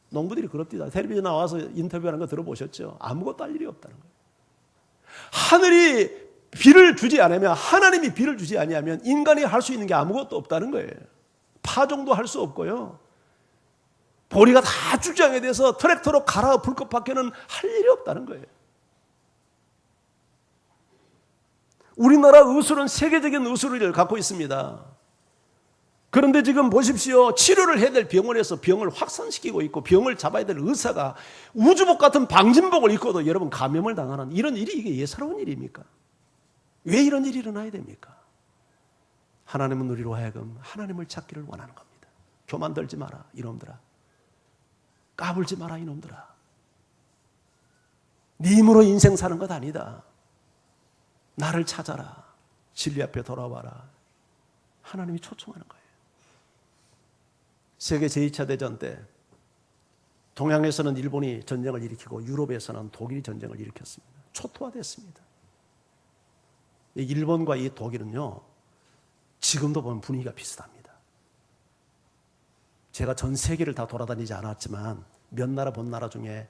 농부들이 그럽니다. 텔레비전 나와서 인터뷰하는 거 들어보셨죠? 아무것도 할 일이 없다는 거예요. 하늘이 비를 주지 않으면, 하나님이 비를 주지 아니하면 인간이 할 수 있는 게 아무것도 없다는 거예요. 파종도 할 수 없고요. 보리가 다 주장에 대해서 트랙터로 갈아엎을 것밖에는 할 일이 없다는 거예요. 우리나라 의술은 세계적인 의술을 갖고 있습니다. 그런데 지금 보십시오. 치료를 해야 될 병원에서 병을 확산시키고 있고 병을 잡아야 될 의사가 우주복 같은 방진복을 입고도 여러분 감염을 당하는 이런 일이 이게 예사로운 일입니까? 왜 이런 일이 일어나야 됩니까? 하나님은 우리로 하여금 하나님을 찾기를 원하는 겁니다. 교만 들지 마라 이놈들아. 까불지 마라 이놈들아. 네 힘으로 인생 사는 것 아니다. 나를 찾아라. 진리 앞에 돌아와라. 하나님이 초청하는 거예요. 세계 제2차 대전 때 동양에서는 일본이 전쟁을 일으키고 유럽에서는 독일이 전쟁을 일으켰습니다. 초토화됐습니다. 일본과 이 독일은요 지금도 보면 분위기가 비슷합니다. 제가 전 세계를 다 돌아다니지 않았지만 몇 나라 본 나라 중에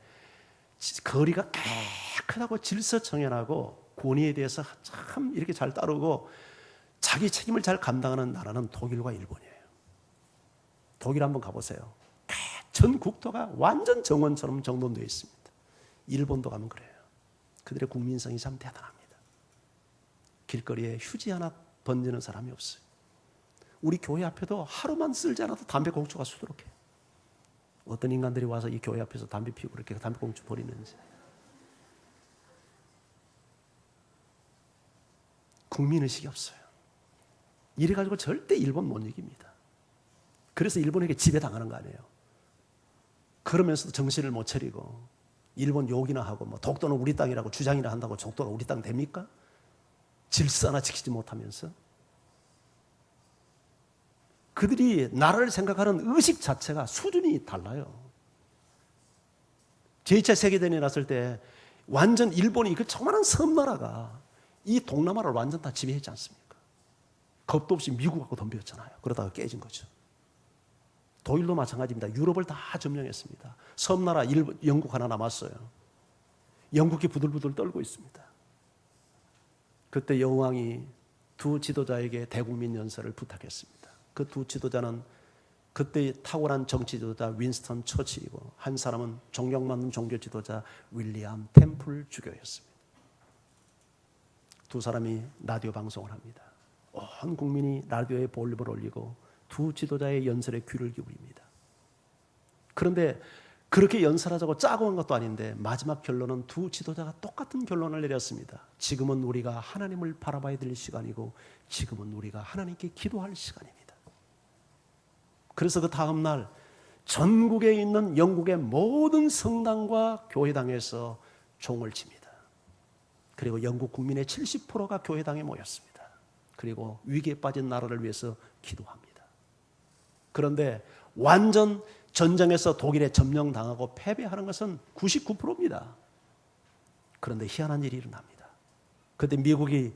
거리가 깨끗하고 질서정연하고 권위에 대해서 참 이렇게 잘 따르고 자기 책임을 잘 감당하는 나라는 독일과 일본이에요. 독일 한번 가보세요. 전 국토가 완전 정원처럼 정돈되어 있습니다. 일본도 가면 그래요. 그들의 국민성이 참 대단합니다. 길거리에 휴지 하나 던지는 사람이 없어요. 우리 교회 앞에도 하루만 쓸지 않아도 담배 꽁초가 수두룩해요. 어떤 인간들이 와서 이 교회 앞에서 담배 피우고 그렇게 담배 꽁초 버리는지. 국민의식이 없어요. 이래가지고 절대 일본 못 이깁니다. 그래서 일본에게 지배당하는 거 아니에요. 그러면서도 정신을 못 차리고 일본 욕이나 하고 뭐 독도는 우리 땅이라고 주장이나 한다고 독도가 우리 땅 됩니까? 질서 하나 지키지 못하면서. 그들이 나라를 생각하는 의식 자체가 수준이 달라요. 제2차 세계대전이 났을 때 완전 일본이 그 조그마한 섬나라가 이 동남아를 완전 다 지배했지 않습니까? 겁도 없이 미국하고 덤벼였잖아요. 그러다가 깨진 거죠. 독일도 마찬가지입니다. 유럽을 다 점령했습니다. 섬나라 영국 하나 남았어요. 영국이 부들부들 떨고 있습니다. 그때 여왕이 두 지도자에게 대국민 연설을 부탁했습니다. 그 두 지도자는 그때 탁월한 정치 지도자 윈스턴 처칠이고 한 사람은 존경받는 종교 지도자 윌리엄 템플 주교였습니다. 두 사람이 라디오 방송을 합니다. 온 국민이 라디오에 볼륨을 올리고 두 지도자의 연설에 귀를 기울입니다. 그런데 그렇게 연설하자고 짜고 한 것도 아닌데 마지막 결론은 두 지도자가 똑같은 결론을 내렸습니다. 지금은 우리가 하나님을 바라봐야 될 시간이고 지금은 우리가 하나님께 기도할 시간입니다. 그래서 그 다음 날 전국에 있는 영국의 모든 성당과 교회당에서 종을 칩니다. 그리고 영국 국민의 70%가 교회당에 모였습니다. 그리고 위기에 빠진 나라를 위해서 기도합니다. 그런데 완전 전쟁에서 독일에 점령당하고 패배하는 것은 99%입니다. 그런데 희한한 일이 일어납니다. 그때 미국이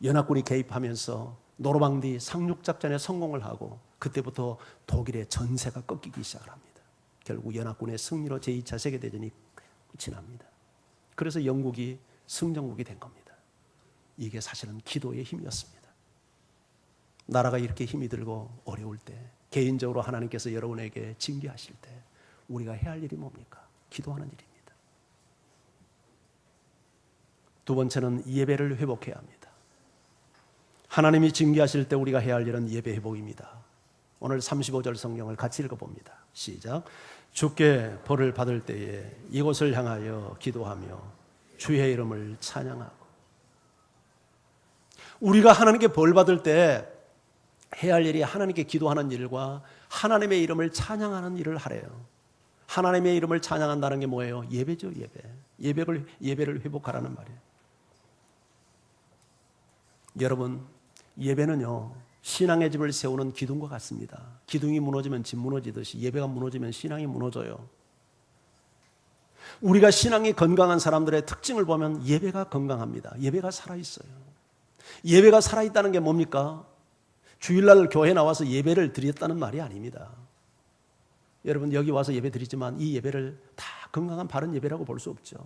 연합군이 개입하면서 노르망디 상륙작전에 성공을 하고 그때부터 독일의 전세가 꺾이기 시작을 합니다. 결국 연합군의 승리로 제2차 세계대전이 끝이 납니다. 그래서 영국이 승전국이 된 겁니다. 이게 사실은 기도의 힘이었습니다. 나라가 이렇게 힘이 들고 어려울 때 개인적으로 하나님께서 여러분에게 징계하실 때 우리가 해야 할 일이 뭡니까? 기도하는 일입니다. 두 번째는 예배를 회복해야 합니다. 하나님이 징계하실 때 우리가 해야 할 일은 예배 회복입니다. 오늘 35절 성경을 같이 읽어봅니다. 시작. 주께 벌을 받을 때에 이곳을 향하여 기도하며 주의 이름을 찬양하고. 우리가 하나님께 벌 받을 때 해야 할 일이 하나님께 기도하는 일과 하나님의 이름을 찬양하는 일을 하래요. 하나님의 이름을 찬양한다는 게 뭐예요? 예배죠, 예배. 예배를 회복하라는 말이에요. 여러분, 예배는요, 신앙의 집을 세우는 기둥과 같습니다. 기둥이 무너지면 집 무너지듯이 예배가 무너지면 신앙이 무너져요. 우리가 신앙이 건강한 사람들의 특징을 보면 예배가 건강합니다. 예배가 살아있어요. 예배가 살아있다는 게 뭡니까? 주일날 교회에 나와서 예배를 드렸다는 말이 아닙니다. 여러분 여기 와서 예배 드리지만 이 예배를 다 건강한 바른 예배라고 볼 수 없죠.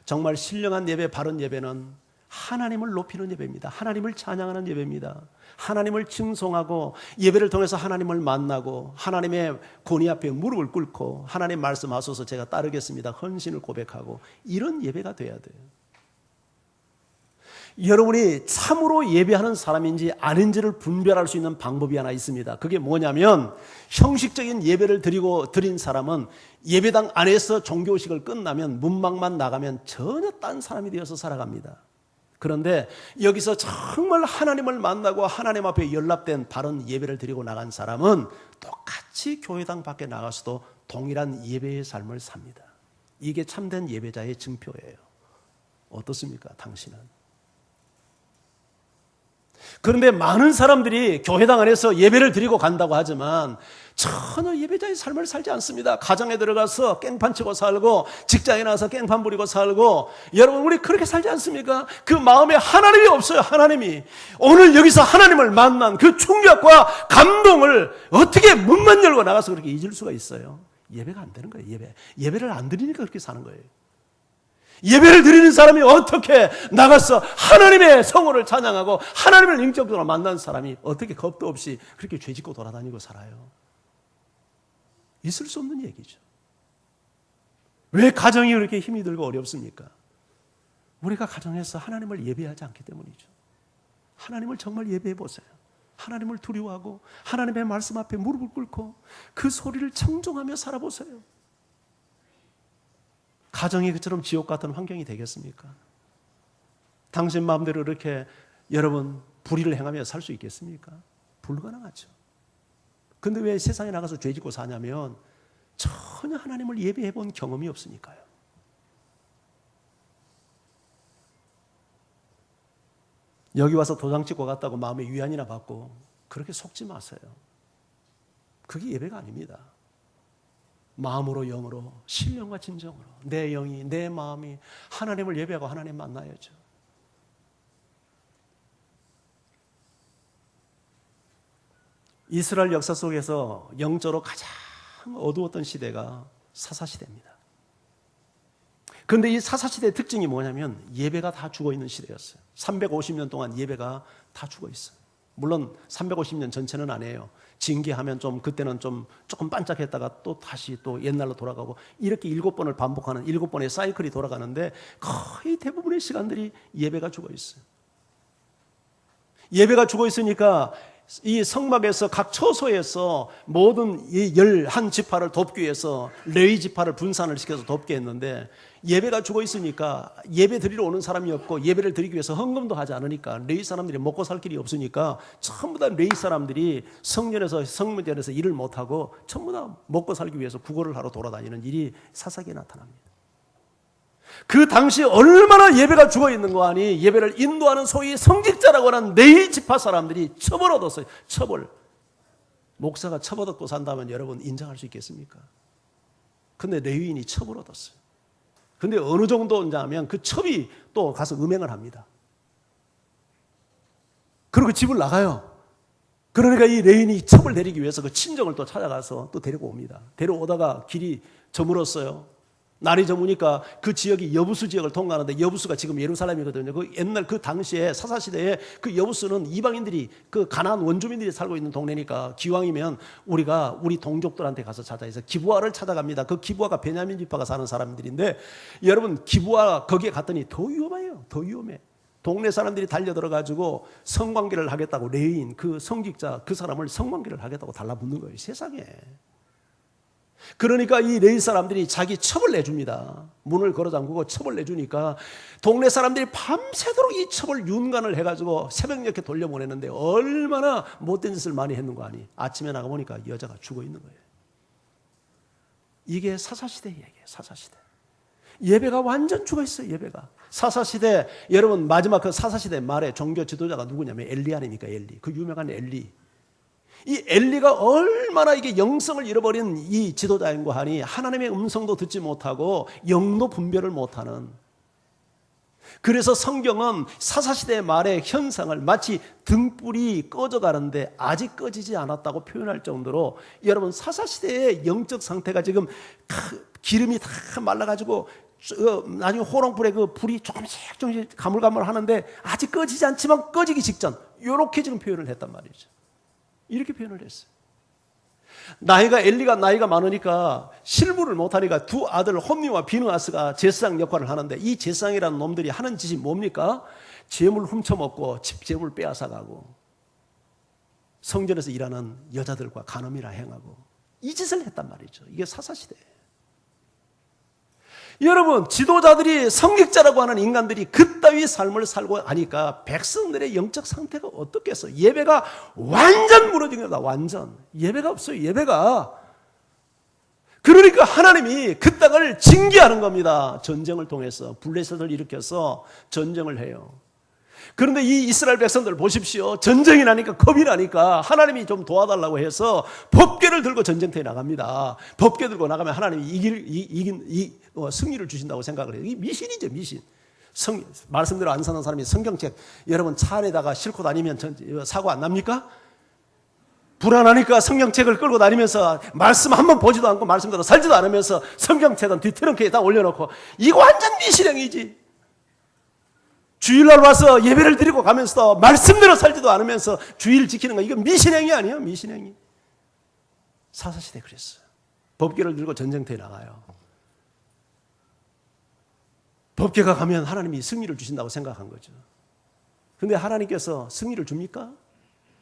정말 신령한 예배, 바른 예배는 하나님을 높이는 예배입니다. 하나님을 찬양하는 예배입니다. 하나님을 칭송하고 예배를 통해서 하나님을 만나고 하나님의 권위 앞에 무릎을 꿇고 하나님 말씀하소서 제가 따르겠습니다. 헌신을 고백하고 이런 예배가 돼야 돼요. 여러분이 참으로 예배하는 사람인지 아닌지를 분별할 수 있는 방법이 하나 있습니다. 그게 뭐냐면 형식적인 예배를 드린 사람은 예배당 안에서 종교식을 끝나면 문밖만 나가면 전혀 딴 사람이 되어서 살아갑니다. 그런데 여기서 정말 하나님을 만나고 하나님 앞에 연락된 바른 예배를 드리고 나간 사람은 똑같이 교회당 밖에 나가서도 동일한 예배의 삶을 삽니다. 이게 참된 예배자의 증표예요. 어떻습니까, 당신은? 그런데 많은 사람들이 교회당 안에서 예배를 드리고 간다고 하지만 전혀 예배자의 삶을 살지 않습니다. 가정에 들어가서 깽판 치고 살고, 직장에 나가서 깽판 부리고 살고. 여러분, 우리 그렇게 살지 않습니까? 그 마음에 하나님이 없어요. 하나님이. 오늘 여기서 하나님을 만난 그 충격과 감동을 어떻게 문만 열고 나가서 그렇게 잊을 수가 있어요? 예배가 안 되는 거예요. 예배를 안 드리니까 그렇게 사는 거예요. 예배를 드리는 사람이 어떻게 나가서 하나님의 성호를 찬양하고 하나님을 인격적으로 만난 사람이 어떻게 겁도 없이 그렇게 죄짓고 돌아다니고 살아요? 있을 수 없는 얘기죠. 왜 가정이 그렇게 힘이 들고 어렵습니까? 우리가 가정에서 하나님을 예배하지 않기 때문이죠. 하나님을 정말 예배해 보세요. 하나님을 두려워하고 하나님의 말씀 앞에 무릎을 꿇고 그 소리를 청종하며 살아보세요. 가정이 그처럼 지옥 같은 환경이 되겠습니까? 당신 마음대로 이렇게 여러분 불의를 행하며 살 수 있겠습니까? 불가능하죠. 근데 왜 세상에 나가서 죄 짓고 사냐면 전혀 하나님을 예배해 본 경험이 없으니까요. 여기 와서 도장 찍고 갔다고 마음에 위안이나 받고 그렇게 속지 마세요. 그게 예배가 아닙니다. 마음으로 영으로 신령과 진정으로 내 영이 내 마음이 하나님을 예배하고 하나님 만나야죠. 이스라엘 역사 속에서 영적으로 가장 어두웠던 시대가 사사시대입니다. 그런데 이 사사시대의 특징이 뭐냐면 예배가 다 죽어있는 시대였어요. 350년 동안 예배가 다 죽어있어요. 물론 350년 전체는 아니에요. 징계하면 좀 그때는 좀 조금 반짝했다가 또 다시 또 옛날로 돌아가고 이렇게 7번을 반복하는 7번의 사이클이 돌아가는데 거의 대부분의 시간들이 예배가 죽어있어요. 예배가 죽어있으니까 이 성막에서 각 처소에서 모든 이 11지파를 돕기 위해서 레위 지파를 분산을 시켜서 돕게 했는데 예배가 죽어 있으니까 예배 드리러 오는 사람이 없고 예배를 드리기 위해서 헌금도 하지 않으니까 레위 사람들이 먹고 살 길이 없으니까 전부 다 레위 사람들이 성문전에서 일을 못하고 전부 다 먹고 살기 위해서 구걸을 하러 돌아다니는 일이 사사기에 나타납니다. 그 당시 얼마나 예배가 죽어있는 거 아니 예배를 인도하는 소위 성직자라고 하는 레위 지파 사람들이 처벌 얻었어요. 처벌. 목사가 처벌 얻고 산다면 여러분 인정할 수 있겠습니까? 근데 레위인이 처벌 얻었어요. 근데 어느 정도냐면 그 첩이 또 가서 음행을 합니다. 그리고 집을 나가요. 그러니까 이 레위인이 첩을 데리기 위해서 그 친정을 또 찾아가서 또 데리고 옵니다. 데려오다가 길이 저물었어요. 날이 저무니까 그 지역이 여부수 지역을 통과하는데 여부수가 지금 예루살렘이거든요. 그 옛날 그 당시에 사사시대에 그 여부수는 이방인들이 그 가나안 원주민들이 살고 있는 동네니까 기왕이면 우리가 우리 동족들한테 가서 찾아서 기브아를 찾아갑니다. 그 기브아가 베냐민 지파가 사는 사람들인데 여러분 기브아 거기에 갔더니 더 위험해요. 더 위험해. 동네 사람들이 달려들어가지고 성관계를 하겠다고 레위인 그 성직자 그 사람을 성관계를 하겠다고 달라붙는 거예요. 세상에. 그러니까 이 레위 사람들이 자기 첩을 내줍니다. 문을 걸어 잠그고 첩을 내주니까 동네 사람들이 밤새도록 이 첩을 윤관을 해가지고 새벽녘에 돌려보내는데 얼마나 못된 짓을 많이 했는 거 아니. 아침에 나가보니까 여자가 죽어 있는 거예요. 이게 사사시대 얘기예요. 사사시대. 예배가 완전 죽어 있어요. 예배가. 사사시대 여러분 마지막 그 사사시대 말에 종교 지도자가 누구냐면 엘리 아닙니까? 엘리. 그 유명한 엘리. 이 엘리가 얼마나 이게 영성을 잃어버린 이 지도자인고 하니 하나님의 음성도 듣지 못하고 영도 분별을 못하는. 그래서 성경은 사사시대 말의 현상을 마치 등불이 꺼져가는데 아직 꺼지지 않았다고 표현할 정도로 여러분 사사시대의 영적 상태가 지금 기름이 다 말라가지고 나중에 호롱불에 그 불이 조금씩 가물가물 하는데 아직 꺼지지 않지만 꺼지기 직전 이렇게 지금 표현을 했단 말이죠. 이렇게 표현을 했어요. 엘리가 나이가 많으니까 실무를 못하니까 두 아들 홈니와 비느하스가 제사장 역할을 하는데 이 제사장이라는 놈들이 하는 짓이 뭡니까? 재물 훔쳐먹고 집 재물 빼앗아가고 성전에서 일하는 여자들과 간음이라 행하고 이 짓을 했단 말이죠. 이게 사사시대예요. 여러분 지도자들이 성직자라고 하는 인간들이 그따위 삶을 살고 하니까 백성들의 영적 상태가 어떻겠어? 예배가 완전 무너진 거다. 완전. 예배가 없어요. 예배가. 그러니까 하나님이 그 땅을 징계하는 겁니다. 전쟁을 통해서 블레셋을 일으켜서 전쟁을 해요. 그런데 이 이스라엘 백성들 보십시오. 전쟁이 나니까 겁이 나니까 하나님이 좀 도와달라고 해서 법궤를 들고 전쟁터에 나갑니다. 법궤 들고 나가면 하나님이 승리를 주신다고 생각을 해요. 이게 미신이죠, 미신. 말씀대로 안 사는 사람이 성경책 여러분 차 안에다가 싣고 다니면 사고 안 납니까? 불안하니까 성경책을 끌고 다니면서 말씀 한번 보지도 않고 말씀대로 살지도 않으면서 성경책은 뒤트렁크에 다 올려놓고 이거 완전 미신행위지. 주일날 와서 예배를 드리고 가면서 말씀대로 살지도 않으면서 주일 지키는 거 이건 미신행위 아니에요? 미신행위. 사사시대 그랬어요. 법궤를 들고 전쟁터에 나가요. 법궤가 가면 하나님이 승리를 주신다고 생각한 거죠. 그런데 하나님께서 승리를 줍니까?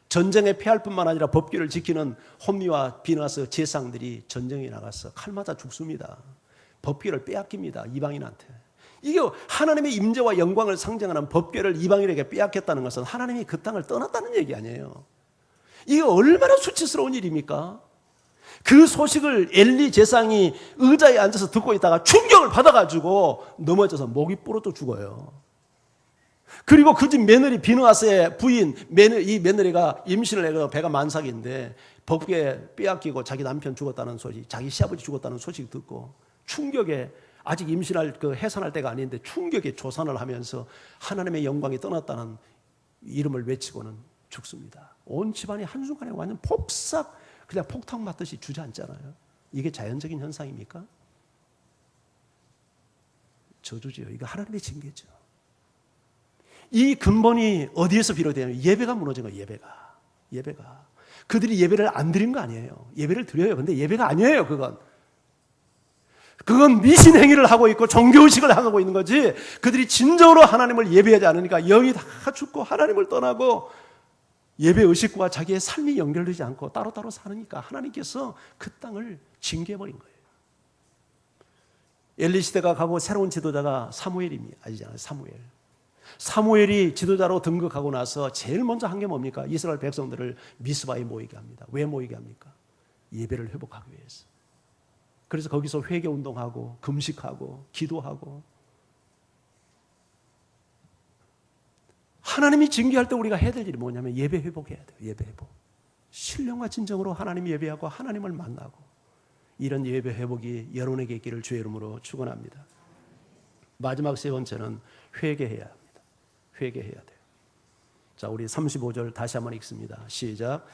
전쟁에 패할 뿐만 아니라 법궤를 지키는 홈리와 비나스 제상들이 전쟁에 나가서 칼 맞아 죽습니다. 법궤를 빼앗깁니다. 이방인한테. 이게 하나님의 임재와 영광을 상징하는 법궤를 이방인에게 빼앗겼다는 것은 하나님이 그 땅을 떠났다는 얘기 아니에요. 이게 얼마나 수치스러운 일입니까? 그 소식을 엘리 제사장이 의자에 앉아서 듣고 있다가 충격을 받아가지고 넘어져서 목이 부러져 죽어요. 그리고 그 집 며느리 비느하스의 부인 이 며느리가 임신을 해서 배가 만삭인데 법궤 빼앗기고 자기 남편 죽었다는 소식, 자기 시아버지 죽었다는 소식 듣고 충격에 아직 임신할 해산할 때가 아닌데 충격에 조산을 하면서 하나님의 영광이 떠났다는 이름을 외치고는 죽습니다. 온 집안이 한순간에 완전 폭삭 그냥 폭탄 맞듯이 주저앉잖아요. 이게 자연적인 현상입니까? 저주지요. 이거 하나님의 징계죠. 이 근본이 어디에서 비롯되냐면 예배가 무너진 거예요. 예배가. 그들이 예배를 안 드린 거 아니에요. 예배를 드려요. 근데 예배가 아니에요. 그건 미신 행위를 하고 있고 종교의식을 하고 있는 거지. 그들이 진정으로 하나님을 예배하지 않으니까 영이 다 죽고 하나님을 떠나고 예배의식과 자기의 삶이 연결되지 않고 따로따로 사니까 하나님께서 그 땅을 징계해버린 거예요. 엘리 시대가 가고 새로운 지도자가 사무엘입니다. 아시잖아요. 사무엘이 지도자로 등극하고 나서 제일 먼저 한 게 뭡니까? 이스라엘 백성들을 미스바에 모이게 합니다. 왜 모이게 합니까? 예배를 회복하기 위해서. 그래서 거기서 회개운동하고 금식하고 기도하고 하나님이 징계할 때 우리가 해야 될 일이 뭐냐면 예배 회복해야 돼요. 예배 회복. 신령과 진정으로 하나님 예배하고 하나님을 만나고 이런 예배 회복이 여러분에게 있기를 주의 이름으로 축원합니다. 마지막 세 번째는 회개해야 합니다. 회개해야 돼요. 자, 우리 35절 다시 한번 읽습니다. 시작.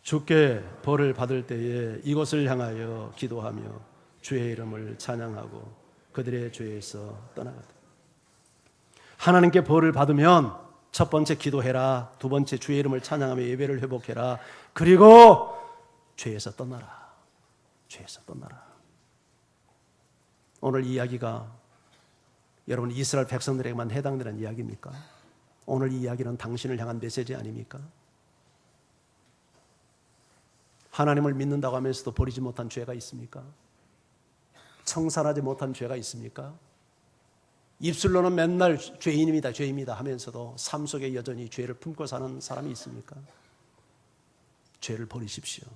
주께 벌을 받을 때에 이곳을 향하여 기도하며 주의 이름을 찬양하고 그들의 죄에서 떠나가다. 하나님께 벌을 받으면 첫 번째 기도해라. 두 번째 주의 이름을 찬양하며 예배를 회복해라. 그리고 죄에서 떠나라. 죄에서 떠나라. 오늘 이야기가 여러분 이스라엘 백성들에게만 해당되는 이야기입니까? 오늘 이 이야기는 당신을 향한 메시지 아닙니까? 하나님을 믿는다고 하면서도 버리지 못한 죄가 있습니까? 청산하지 못한 죄가 있습니까? 입술로는 맨날 죄인입니다, 죄입니다 하면서도 삶 속에 여전히 죄를 품고 사는 사람이 있습니까? 죄를 버리십시오.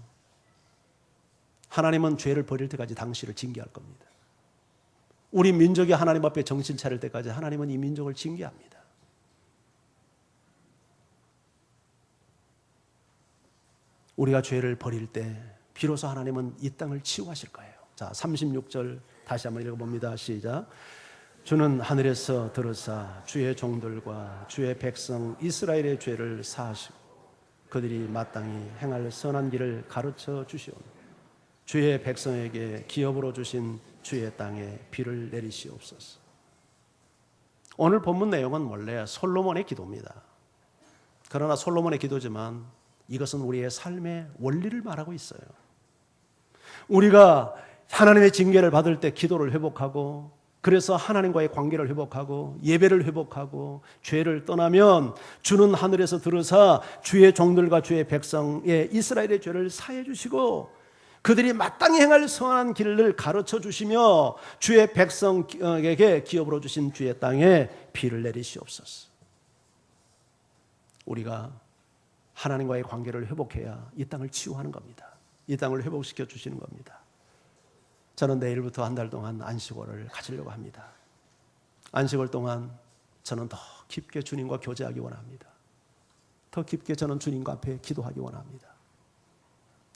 하나님은 죄를 버릴 때까지 당신을 징계할 겁니다. 우리 민족이 하나님 앞에 정신 차릴 때까지 하나님은 이 민족을 징계합니다. 우리가 죄를 버릴 때 비로소 하나님은 이 땅을 치유하실 거예요. 자, 36절 다시 한번 읽어봅니다. 시작. 주는 하늘에서 들으사 주의 종들과 주의 백성 이스라엘의 죄를 사하시고 그들이 마땅히 행할 선한 길을 가르쳐 주시오니 주의 백성에게 기업으로 주신 주의 땅에 비를 내리시옵소서. 오늘 본문 내용은 원래 솔로몬의 기도입니다. 그러나 솔로몬의 기도지만 이것은 우리의 삶의 원리를 말하고 있어요. 우리가 하나님의 징계를 받을 때 기도를 회복하고 그래서 하나님과의 관계를 회복하고 예배를 회복하고 죄를 떠나면 주는 하늘에서 들으사 주의 종들과 주의 백성의 이스라엘의 죄를 사해 주시고 그들이 마땅히 행할 선한 길을 가르쳐 주시며 주의 백성에게 기업으로 주신 주의 땅에 비를 내리시옵소서. 우리가 하나님과의 관계를 회복해야 이 땅을 치유하는 겁니다. 이 땅을 회복시켜 주시는 겁니다. 저는 내일부터 한 달 동안 안식월을 가지려고 합니다. 안식월 동안 저는 더 깊게 주님과 교제하기 원합니다. 더 깊게 저는 주님과 앞에 기도하기 원합니다.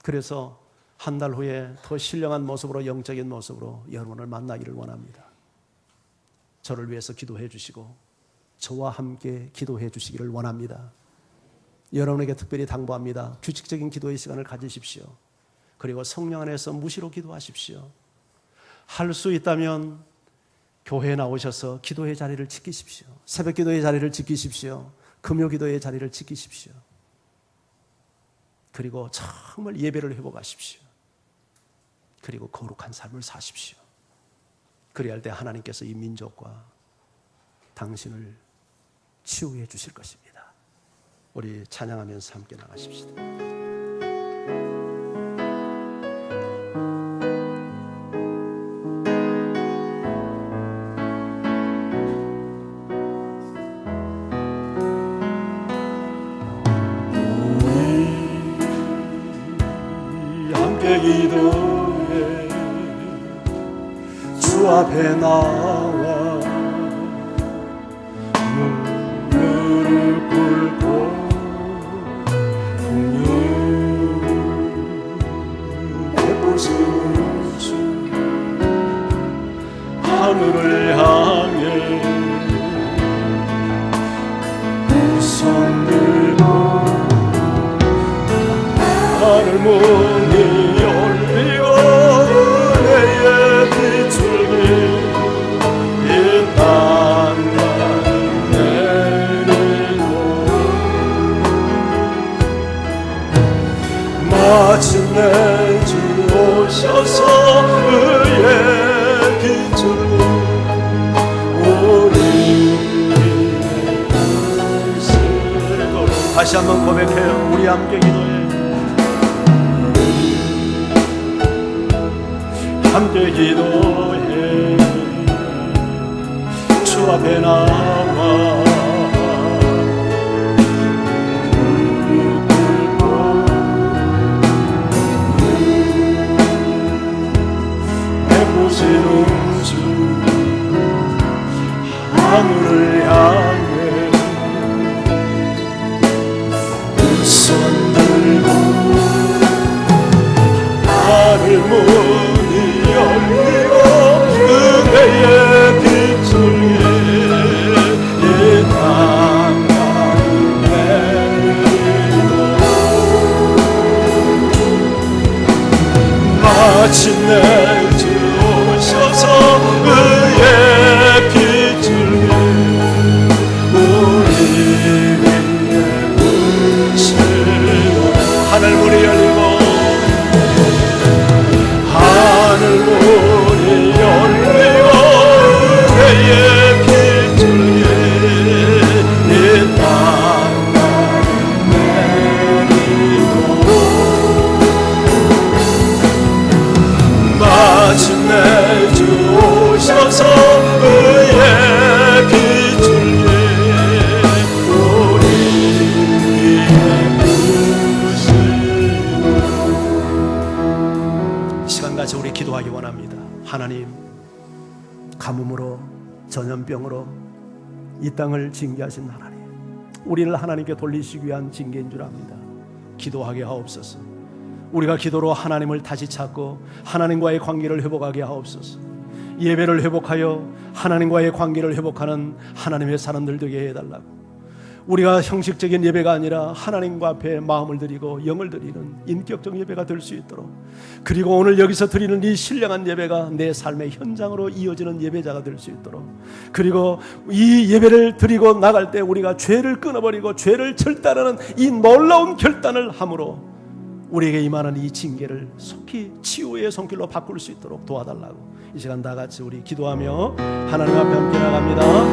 그래서 한 달 후에 더 신령한 모습으로, 영적인 모습으로 여러분을 만나기를 원합니다. 저를 위해서 기도해 주시고 저와 함께 기도해 주시기를 원합니다. 여러분에게 특별히 당부합니다. 규칙적인 기도의 시간을 가지십시오. 그리고 성령 안에서 무시로 기도하십시오. 할 수 있다면 교회에 나오셔서 기도의 자리를 지키십시오. 새벽 기도의 자리를 지키십시오. 금요 기도의 자리를 지키십시오. 그리고 정말 예배를 회복하십시오. 그리고 거룩한 삶을 사십시오. 그래야 할 때 하나님께서 이 민족과 당신을 치유해 주실 것입니다. 우리 찬양하면서 함께 나가십시다. 함께 기도해 주 앞에 나와 무릎 꿇고 풍요 베푸시는 주 하늘을 향해 두 손 들고 하늘 문이 열리고 은혜의 빛줄기 이 땅까지 내리고 마침내 주 오셔서 의의 빛줄기 우리의 뜻을 다시 한번 고백해요. 우리 함께 기도해. 함께 기도해 주 앞에 나와 무릎 꿇고 베푸시는 주 하늘을 향해 두 손 들고 하늘 문이 열리고 은혜의 빛줄기 이 땅까지 내리고 마침내 주 오셔서 의의 빛줄기 우리 위에 부시고 하늘 문이 열리고 하늘 문이 열리고 은혜의 빛줄기 이 땅까지 내리고 마침내 주 오셔서 의의 빛줄기 우리 위에 부시고 시간같이 우리 기도하기 원합니다. 하나님, 가뭄으로 전염병으로 이 땅을 징계하신 하나님, 우리를 하나님께 돌리시기 위한 징계인 줄 압니다. 기도하게 하옵소서. 우리가 기도로 하나님을 다시 찾고 하나님과의 관계를 회복하게 하옵소서. 예배를 회복하여 하나님과의 관계를 회복하는 하나님의 사람들 되게 해달라고. 우리가 형식적인 예배가 아니라 하나님과 앞에 마음을 드리고 영을 드리는 인격적 예배가 될 수 있도록, 그리고 오늘 여기서 드리는 이 신령한 예배가 내 삶의 현장으로 이어지는 예배자가 될 수 있도록, 그리고 이 예배를 드리고 나갈 때 우리가 죄를 끊어버리고 죄를 절단하는 이 놀라운 결단을 함으로 우리에게 임하는 이 징계를 속히 치유의 손길로 바꿀 수 있도록 도와달라고. 이 시간 다 같이 우리 기도하며 하나님 앞에 함께 나갑니다.